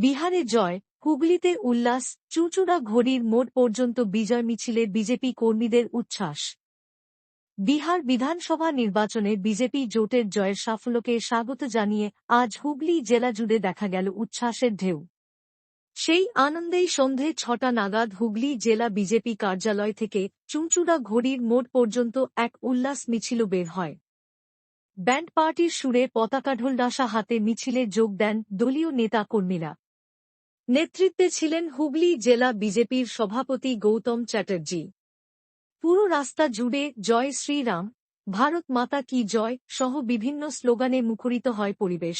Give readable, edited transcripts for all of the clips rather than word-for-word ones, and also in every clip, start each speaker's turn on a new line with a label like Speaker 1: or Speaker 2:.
Speaker 1: বিহারে জয়, হুগলিতে উল্লাস, চুঁচুড়া ঘড়ির মোড় পর্যন্ত বিজয় মিছিলে বিজেপি কর্মীদের উচ্ছ্বাস। বিহার বিধানসভা নির্বাচনে বিজেপি জোটের জয়ের সাফল্যকে স্বাগত জানিয়ে আজ হুগলি জেলা জুড়ে দেখা গেল উচ্ছ্বাসের ঢেউ। সেই আনন্দেই সন্ধে ৬টা নাগাদ হুগলি জেলা বিজেপি কার্যালয় থেকে চুঁচুড়া ঘড়ির মোড় পর্যন্ত এক উল্লাস মিছিল বের হয়। ব্যান্ড পার্টির সুরে পতাকাঢোলডাসা হাতে মিছিলে যোগ দেন দলীয় নেতা কর্মীরা। নেতৃত্বে ছিলেন হুগলি জেলা বিজেপির সভাপতি গৌতম চ্যাটার্জি। পুরো রাস্তা জুড়ে জয় শ্রীরাম, ভারত মাতা কি জয় সহ বিভিন্ন স্লোগানে মুখরিত হয় পরিবেশ।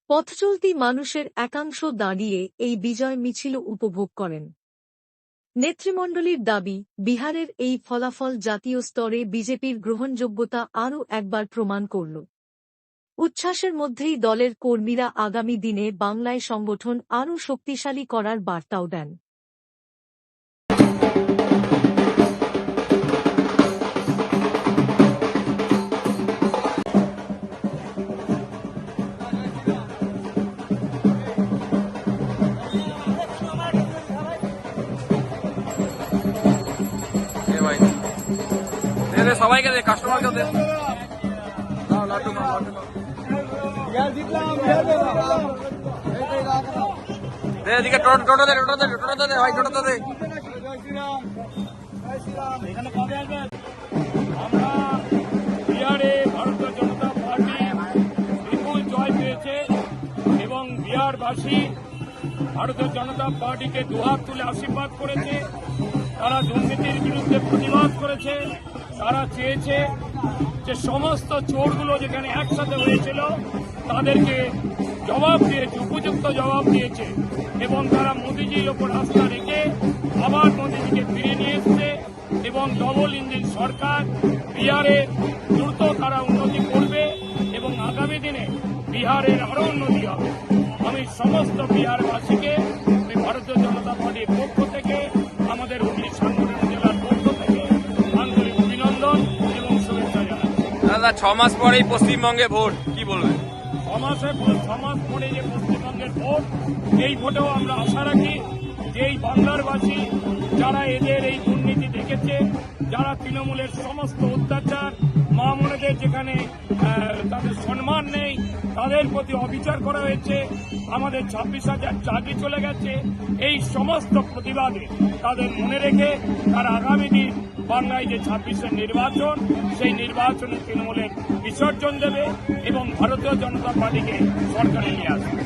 Speaker 1: পথচলতি মানুষের একাংশ দাঁড়িয়ে এই বিজয় মিছিল উপভোগ করেন। নেতৃমণ্ডলীর দাবি, বিহারের এই ফলাফল জাতীয় স্তরে বিজেপির গ্রহণযোগ্যতা আরও একবার প্রমাণ করল। উচ্ছ্বাসের মধ্যেই দলের কর্মীরা আগামী দিনে বাংলায় সংগঠন আরও শক্তিশালী করার বার্তাও দেন।
Speaker 2: সবাইকে দে, কাস্টমারকে দে, লাড্ডু দে, এদিকে টোটো দে, ভাই টোটো দে।
Speaker 3: আমরা বিহারে ভারতীয় জনতা পার্টি বিপুল জয় পেয়েছে এবং বিহারবাসী ভারতীয় জনতা পার্টিকে দুহাত তুলে আশীর্বাদ করেছে। তারা দুর্নীতির বিরুদ্ধে প্রতিবাদ করেছে। তারা চেয়েছে যে সমস্ত চোরগুলো যেখানে একসাথে হয়েছিল তাদেরকে জবাব দিয়েছে, উপযুক্ত জবাব দিয়েছে এবং তারা মোদিজির ওপর আস্থা রেখে আবার মোদিজিকে ফিরিয়ে নিয়ে এসছে এবং ডবল ইঞ্জিন সরকার বিহারে দ্রুত তারা উন্নতি করবে এবং আগামী দিনে বিহারের আরও উন্নতি হবে। আমি সমস্ত বিহারবাসীকে ভারতীয় জনতা পার্টির পক্ষ থেকে, আমাদের হুগলি সাংগঠনিক জেলার পক্ষ থেকে আন্তরিক অভিনন্দন এবং শুভেচ্ছা জানাই।
Speaker 2: দাদা, 6 মাস পরেই পশ্চিমবঙ্গে ভোট, কি বলবেন?
Speaker 3: 6 মাস পরে যে পশ্চিমবঙ্গের ভোট, এই ভোটেও আমরা আশা রাখি যে এই বাংলারবাসী যারা এদের এই দুর্নীতি দেখেছে, যারা তৃণমূলের সমস্ত অত্যাচার, মা বোনেদের যেখানে তাদের সম্মান নেই, তাদের প্রতি অবিচার করা হয়েছে, আমাদের 26,000 চাকরি চলে গেছে, এই সমস্ত প্রতিবাদে তাদের মনে রেখে তারা আগামী দিন বাংলায় যে 26-এর নির্বাচন, সেই নির্বাচনে তৃণমূলের বিসর্জন দেবে এবং ভারতীয় জনতা পার্টিকে সরকারে নিয়ে আসবে।